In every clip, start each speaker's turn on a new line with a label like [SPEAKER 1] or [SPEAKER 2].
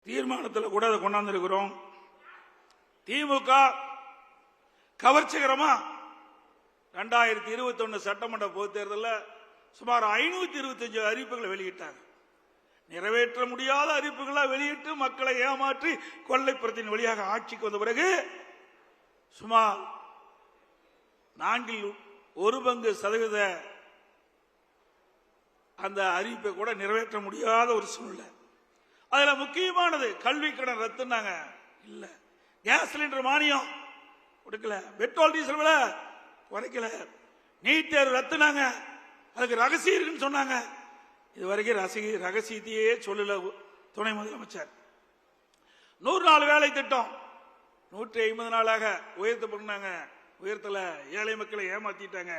[SPEAKER 1] தீர்மானத்தில் கூட அதை கொண்டாந்துருக்கிறோம். திமுக கவர்ச்சிகரமா 2021 சட்டமன்ற பொதுத் தேர்தலில் சுமார் 525 அறிவிப்புகளை வெளியிட்டாங்க. நிறைவேற்ற முடியாத அறிவிப்புகளை வெளியிட்டு மக்களை ஏமாற்றி கொள்ளைப்புறத்தின் வழியாக ஆட்சிக்கு வந்த பிறகு சுமார் 4% அந்த அறிவிப்பை கூட நிறைவேற்ற முடியாத ஒரு சூழ்நிலை. அதுல முக்கியமானது கல்வி கடன் ரத்துனாங்க, இல்ல. கேஸ் சிலிண்டர் மானியம் கொடுக்கல, பெட்ரோல் டீசல் விலை குறைக்கல, நீட் தேர்வு ரத்துனாங்க, அதுக்கு ரகசியம் இருக்குன்னு சொன்னாங்க. இதுவரைக்கும் ரகசியத்தையே சொல்லல துணை முதலமைச்சர். 100 நாள் வேலை திட்டம் 150 நாளாக உயர்த்தப்பட்டாங்க, உயர்த்தல, ஏழை மக்களை ஏமாத்திட்டாங்க.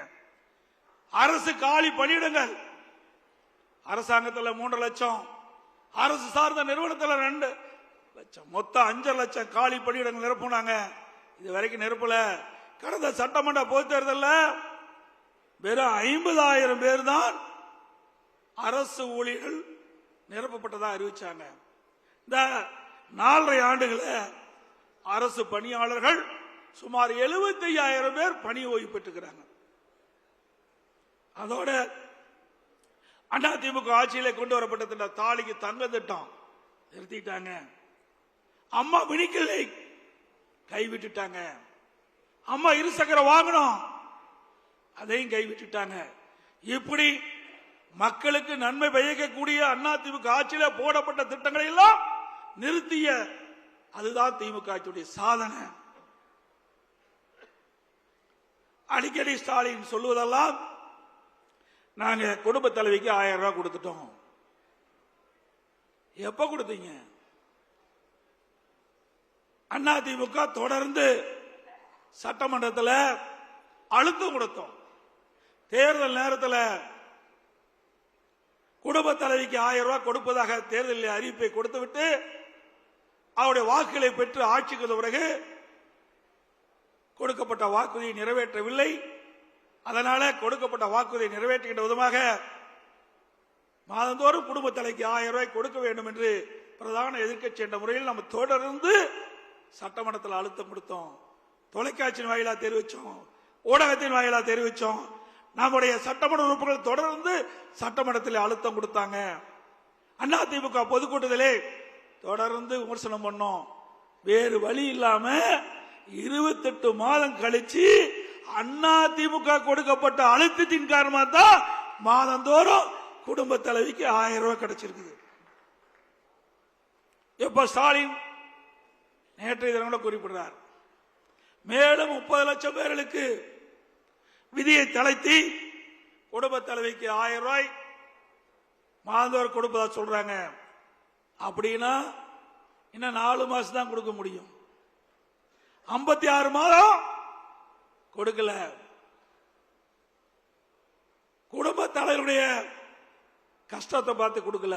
[SPEAKER 1] அரசு காலி பணியிடங்கள் அரசாங்கத்தில் 3 லட்சம், அரசு சார்ந்த நிறுவனத்தில் 2 லட்சம், மொத்தம் 5 லட்சம் காலி பணியிடங்கள் நிரப்புனாங்க. இது வரைக்கும் நிரப்பல. கடந்த சட்டமன்ற பொதுத் தேர்தலில் வெறும் 50,000 பேர் தான் அரசு ஊழியர்கள் நிரப்பப்பட்டதா அறிவிச்சாங்க. இந்த 4.5 ஆண்டுகள அரசு பணியாளர்கள் சுமார் 75,000 பேர் பணி ஓய்வு பெற்றுக்கிறாங்க. அதோட அதிமுக ஆட்சியில கொண்டு வரப்பட்ட தாலிக்கு தங்க திட்டம் நிறுத்திட்டாங்க. அம்மா மினிக்கிளை கைவிட்டுட்டாங்க. அம்மா இருசக்கர வாகனம் அதையும் கைவிட்டுட்டாங்க. இப்படி மக்களுக்கு நன்மை பயக்கக்கூடிய அதிமுக ஆட்சியில போடப்பட்ட திட்டங்களை எல்லாம் நிறுத்திய அதுதான் திமுக ஆட்சியுடைய சாதனை. அடிக்கடி ஸ்டாலின் சொல்லுவதெல்லாம் நாங்க குடும்ப தலைவிக்கு 1000 ரூபாய் கொடுத்துட்டோம். எப்ப கொடுத்தீங்க? அதிமுக தொடர்ந்து சட்டமன்றத்தில் அழுத்தம் கொடுத்தோம். தேர்தல் நேரத்தில் குடும்ப தலைவிக்கு 1000 ரூபாய் கொடுப்பதாக தேர்தலில் அறிவிப்பை கொடுத்துவிட்டு அவருடைய வாக்குகளை பெற்று ஆட்சிக்கு வந்த பிறகு கொடுக்கப்பட்ட வாக்குறுதியை நிறைவேற்றவில்லை. அதனால கொடுக்கப்பட்ட வாக்குறுதியை நிறைவேற்றுகின்ற விதமாக மாதந்தோறும் குடும்ப தலைக்கு 1000 ரூபாய் கொடுக்க வேண்டும் என்று பிரதான எதிர்க்கட்சி என்ற முறையில் நம்ம தொடர்ந்து சட்டமன்றத்தில் அழுத்தம் கொடுத்தோம். தொலைக்காட்சியின் வாயிலா தெரிவிச்சோம், ஊடகத்தின் வாயிலா தெரிவிச்சோம். நம்முடைய சட்டமன்ற உறுப்பினர்கள் தொடர்ந்து சட்டமன்றத்தில் அழுத்தம் கொடுத்தாங்க. அதிமுக பொதுக்கூட்டத்திலே தொடர்ந்து விமர்சனம் பண்ணோம். வேறு வழி இல்லாம 28 மாதம் கழிச்சு அதிமுக கொடுக்கப்பட்ட அழுத்தத்தின் காரணமாக தான் மாதந்தோறும் குடும்ப தலைவிக்கு 1000 ரூபாய் கிடைச்சிருக்கு. இப்ப ஸ்டாலின் நேற்றைய தினம் கூட குறிப்பிடுறார், மேலும் 30 லட்சம் பேர்களுக்கு விதியை தளர்த்தி குடும்ப தலைவிக்கு 1000 ரூபாய் மாதந்தோறும் கொடுப்பதா சொல்றாங்க. அப்படின்னா இன்னும் 4 மாசம் தான் கொடுக்க முடியும். 56 மாதம் கொடுக்கல. குடும்ப தலைவருடைய கஷ்டத்தை பார்த்து கொடுக்கல.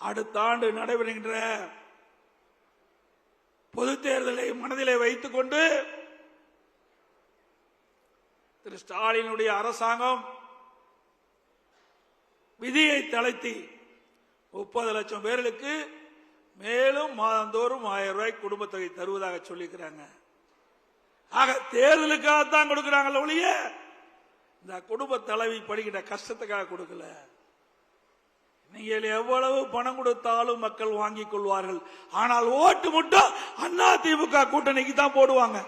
[SPEAKER 1] அடுத்த ஆண்டு நடைபெறுகின்ற பொது தேர்தலை மனதிலே வைத்துக் கொண்டு திரு ஸ்டாலினுடைய அரசாங்கம் விதியை தளர்த்தி 30 லட்சம் பேர்களுக்கு மேலும் மாதந்தோறும் 1000 ரூபாய் குடும்ப தொகை தருவதாக சொல்லியிருக்கிறாங்க. ஆக தேர்தலுக்காகத்தான் கொடுக்கிறாங்க ஒழிய இந்த குடும்ப தலைவி படுகின்ற கஷ்டத்துக்காக கொடுக்கல. நீங்கள் எவ்வளவு பணம் கொடுத்தாலும் மக்கள் வாங்கிக் கொள்வார்கள். ஆனால் ஓட்டு மட்டும் அதிமுக கூட்டணிக்கு தான் போடுவாங்க.